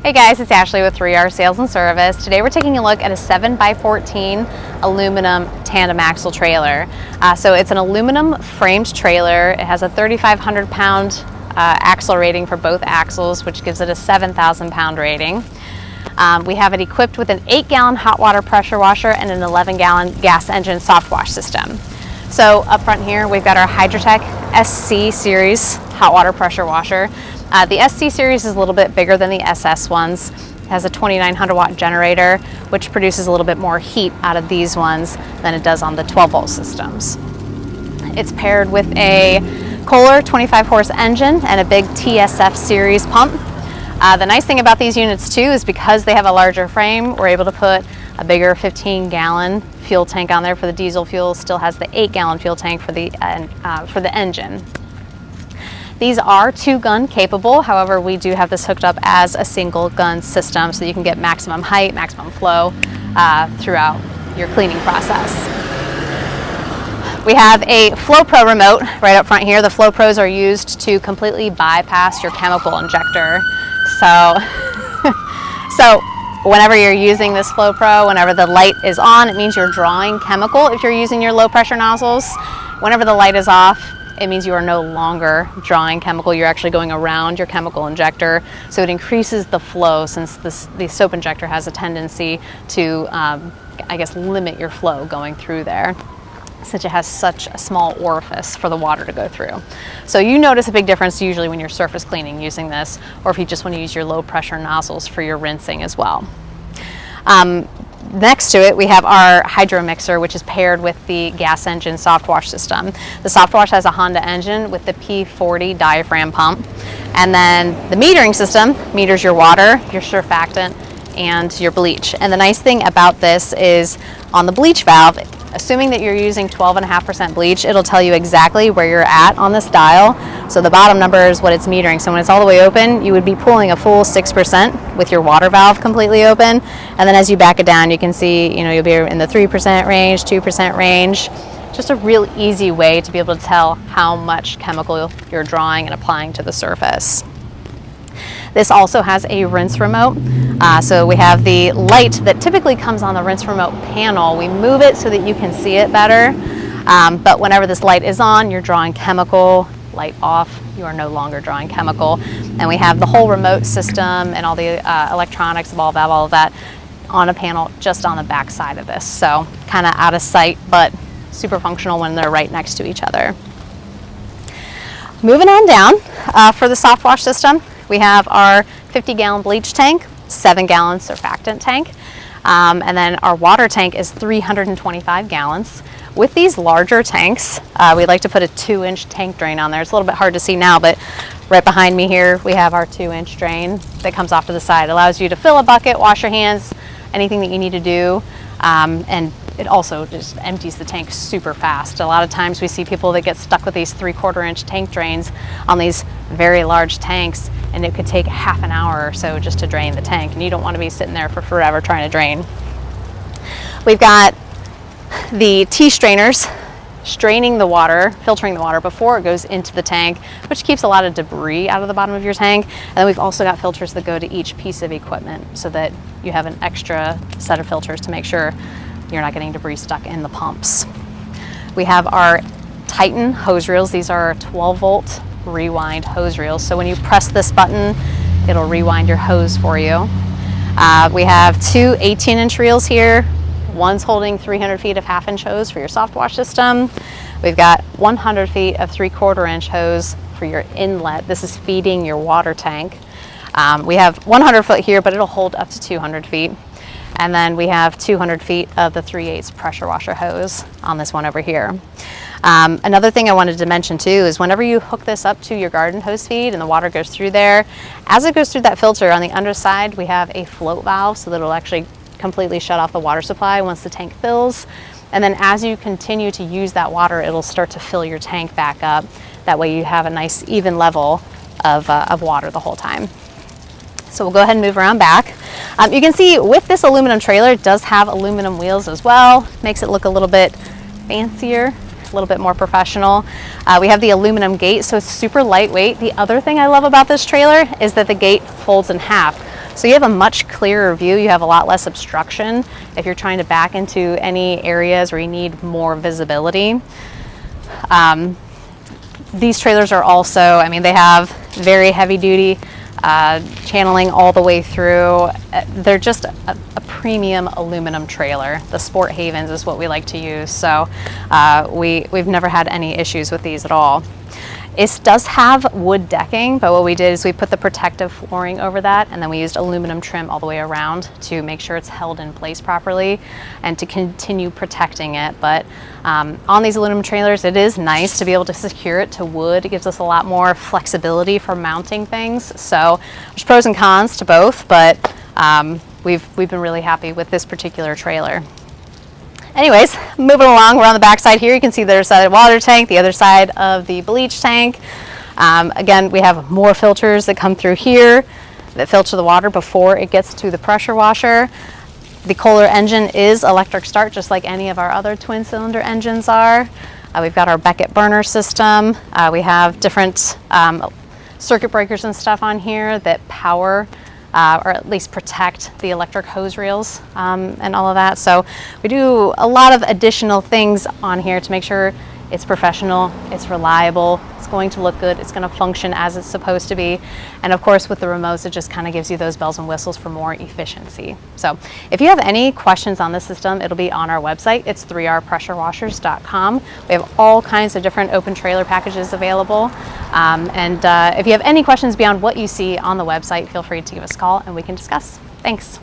Hey guys, it's Ashley with 3R Sales and Service. Today we're taking a look at a 7x14 aluminum tandem axle trailer. So it's an aluminum framed trailer. It has a 3,500 pound axle rating for both axles, which gives it a 7,000 pound rating. We have it equipped with an 8-gallon hot water pressure washer and an 11-gallon gas engine soft wash system. So up front here we've got our Hydrotech SC series hot water pressure washer. The SC series is a little bit bigger than the SS ones. It has a 2,900 watt generator, which produces a little bit more heat out of these ones than it does on the 12 volt systems. It's paired with a Kohler 25 horse engine and a big TSF series pump. The nice thing about these units too is because they have a larger frame, we're able to put a bigger 15-gallon fuel tank on there for the diesel fuel. Still has the 8-gallon fuel tank for the engine. These are 2-gun capable, however we do have this hooked up as a single gun system so you can get maximum height, maximum flow throughout your cleaning process. We have a FlowPro remote right up front here. The FlowPros are used to completely bypass your chemical injector. So whenever you're using this FlowPro, whenever the light is on, it means you're drawing chemical if you're using your low pressure nozzles. Whenever the light is off, it means you are no longer drawing chemical. You're actually going around your chemical injector. So it increases the flow since the soap injector has a tendency to, I guess, limit your flow going through there, since it has such a small orifice for the water to go through. So you notice a big difference usually when you're surface cleaning using this, or if you just want to use your low pressure nozzles for your rinsing as well. Next to it, we have our hydro mixer, which is paired with the gas engine soft wash system. The soft wash has a Honda engine with the P40 diaphragm pump. And then the metering system meters your water, your surfactant, and your bleach. And the nice thing about this is on the bleach valve, assuming that you're using 12.5% bleach, it'll tell you exactly where you're at on this dial. So the bottom number is what it's metering. So when it's all the way open, you would be pulling a full 6% with your water valve completely open. And then as you back it down, you can see, you'll be in the 3% range, 2% range. Just a real easy way to be able to tell how much chemical you're drawing and applying to the surface. This also has a rinse remote. So we have the light that typically comes on the rinse remote panel. We move it so that you can see it better. But whenever this light is on, you're drawing chemical. Light off, you are no longer drawing chemical. And we have the whole remote system and all the electronics, ball valve, all of that on a panel just on the back side of this. So kind of out of sight, but super functional when they're right next to each other. Moving on down, for the soft wash system, we have our 50-gallon bleach tank, 7-gallon surfactant tank, and then our water tank is 325 gallons. With these larger tanks, we like to put a 2-inch tank drain on there. It's a little bit hard to see now, but right behind me here, we have our 2-inch drain that comes off to the side. It allows you to fill a bucket, wash your hands, anything that you need to do, and it also just empties the tank super fast. A lot of times we see people that get stuck with these 3/4-inch tank drains on these very large tanks, and it could take half an hour or so just to drain the tank, and you don't want to be sitting there for forever trying to drain. We've got the T-strainers straining the water, filtering the water before it goes into the tank, which keeps a lot of debris out of the bottom of your tank. And then we've also got filters that go to each piece of equipment so that you have an extra set of filters to make sure you're not getting debris stuck in the pumps. We have our Titan hose reels. These are 12 volt rewind hose reels. So when you press this button, it'll rewind your hose for you. We have two 18-inch reels here. One's holding 300 feet of 1/2-inch hose for your soft wash system. We've got 100 feet of 3/4-inch hose for your inlet. This is feeding your water tank. We have 100 foot here, but it'll hold up to 200 feet. And then we have 200 feet of the 3/8 pressure washer hose on this one over here. Another thing I wanted to mention too is whenever you hook this up to your garden hose feed and the water goes through there, as it goes through that filter on the underside, we have a float valve so that it'll actually completely shut off the water supply once the tank fills. And then as you continue to use that water, it'll start to fill your tank back up. That way you have a nice even level of water the whole time. So we'll go ahead and move around back. You can see with this aluminum trailer, it does have aluminum wheels as well. Makes it look a little bit fancier, a little bit more professional. We have the aluminum gate, so it's super lightweight. The other thing I love about this trailer is that the gate folds in half. So you have a much clearer view. You have a lot less obstruction if you're trying to back into any areas where you need more visibility. These trailers are also, I mean, they have very heavy duty channeling all the way through. They're just a premium aluminum trailer. The Sport Havens is what we like to use. So we've never had any issues with these at all. It does have wood decking, but what we did is we put the protective flooring over that, and then we used aluminum trim all the way around to make sure it's held in place properly and to continue protecting it. But on these aluminum trailers, it is nice to be able to secure it to wood. It gives us a lot more flexibility for mounting things. So there's pros and cons to both, but we've been really happy with this particular trailer. Anyways, moving along, we're on the back side here. You can see the other side of the water tank, the other side of the bleach tank. Again, we have more filters that come through here that filter the water before it gets to the pressure washer. The Kohler engine is electric start, just like any of our other twin cylinder engines are. We've got our Beckett burner system. We have different circuit breakers and stuff on here that power or at least protect the electric hose reels and all of that. So we do a lot of additional things on here to make sure it's professional, it's reliable, it's going to look good, it's going to function as it's supposed to be. And of course with the remotes, it just kind of gives you those bells and whistles for more efficiency. So if you have any questions on this system, it'll be on our website. It's 3rpressurewashers.com. We have all kinds of different open trailer packages available. If you have any questions beyond what you see on the website, feel free to give us a call and we can discuss. Thanks.